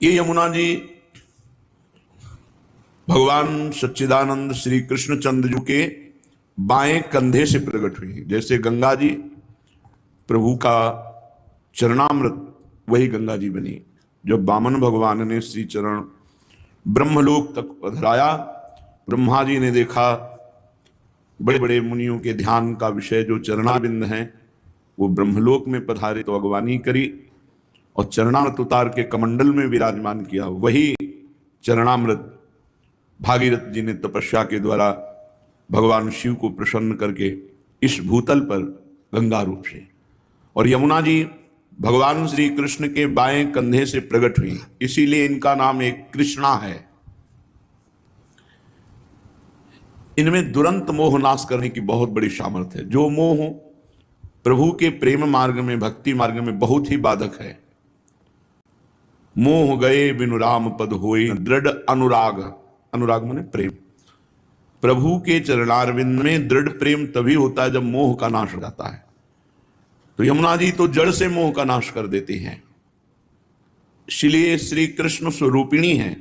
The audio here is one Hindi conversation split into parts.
ये यमुना जी भगवान सच्चिदानंद श्री कृष्णचंद्र जी के बाएं कंधे से प्रकट हुई। जैसे गंगा जी प्रभु का चरणामृत, वही गंगा जी बनी। जब वामन भगवान ने श्री चरण ब्रह्मलोक तक पधराया, ब्रह्मा जी ने देखा बड़े बड़े मुनियों के ध्यान का विषय जो चरणाबिंद हैं वो ब्रह्मलोक में पधारे, तो अगवानी करी और चरणामृत उतार के कमंडल में विराजमान किया। वही चरणामृत भागीरथ जी ने तपस्या के द्वारा भगवान शिव को प्रसन्न करके इस भूतल पर गंगा रूप से, और यमुना जी भगवान श्री कृष्ण के बाएं कंधे से प्रकट हुई, इसीलिए इनका नाम एक कृष्णा है। इनमें दुरंत मोह नाश करने की बहुत बड़ी सामर्थ्य है। जो मोह प्रभु के प्रेम मार्ग में, भक्ति मार्ग में बहुत ही बाधक है। मोह गए बिनु राम पद होए दृढ़ अनुराग, अनुराग माने प्रेम। प्रभु के चरणारविंद में दृढ़ प्रेम तभी होता है जब मोह का नाश हो जाता है। तो यमुना जी तो जड़ से मोह का नाश कर देती हैं, इसलिए श्री कृष्ण स्वरूपिणी हैं।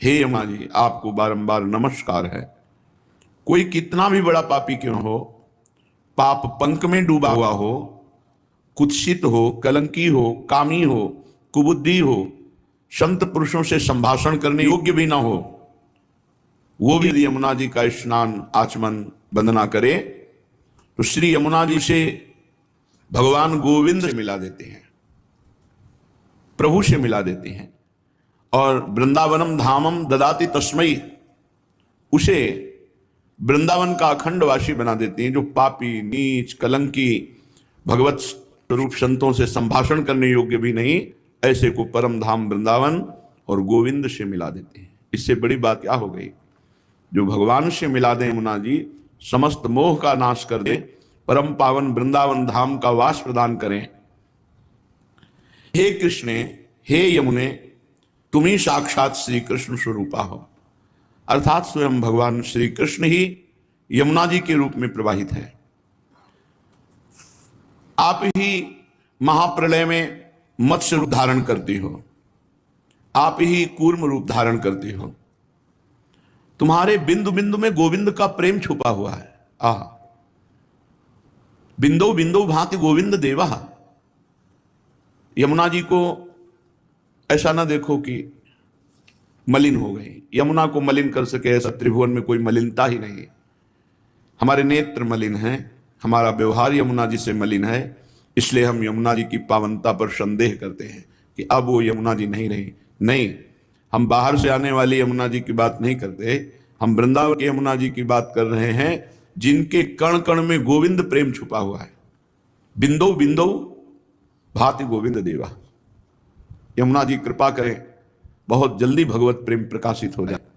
हे यमुना जी, आपको बारंबार नमस्कार है। कोई कितना भी बड़ा पापी क्यों हो, पाप पंख में डूबा हुआ हो, कुत्सित हो, कलंकी हो, कामी हो, कुबुद्धि हो, संत पुरुषों से संभाषण करने योग्य भी ना हो, वो भी यदि यमुना जी का स्नान आचमन वंदना करे तो श्री यमुना जी से भगवान गोविंद से मिला देते हैं, प्रभु से मिला देते हैं। और वृंदावनम धामम ददाति तस्मई, उसे वृंदावन का अखंड वासी बना देते हैं। जो पापी, नीच, कलंकी, भगवत स्वरूप संतों से संभाषण करने योग्य भी नहीं, ऐसे को परम धाम वृंदावन और गोविंद से मिला देते हैं। इससे बड़ी बात क्या हो गई? जो भगवान से मिला दे यमुना जी, समस्त मोह का नाश कर दे, परम पावन वृंदावन धाम का वास प्रदान करें। हे कृष्णे, हे यमुने, तुम ही साक्षात श्री कृष्ण स्वरूपा हो, अर्थात स्वयं भगवान श्री कृष्ण ही यमुना जी के रूप में प्रवाहित है। आप ही महाप्रलय में मत्स्य रूप धारण करती हो, आप ही कूर्म रूप धारण करती हो। तुम्हारे बिंदु बिंदु में गोविंद का प्रेम छुपा हुआ है। बिंदु बिंदु भांति गोविंद देवा। यमुना जी को ऐसा ना देखो कि मलिन हो गई। यमुना को मलिन कर सके ऐसा त्रिभुवन में कोई मलिनता ही नहीं। हमारे नेत्र मलिन हैं, हमारा व्यवहार यमुना जी से मलिन है, इसलिए हम यमुना जी की पावनता पर संदेह करते हैं कि अब वो यमुना जी नहीं रही। नहीं, हम बाहर से आने वाली यमुना जी की बात नहीं करते, हम वृंदावन की यमुना जी की बात कर रहे हैं, जिनके कण कण में गोविंद प्रेम छुपा हुआ है। बिंदु बिंदु भांति गोविंद देवा। यमुना जी कृपा करें, बहुत जल्दी भगवत प्रेम प्रकाशित हो जाए।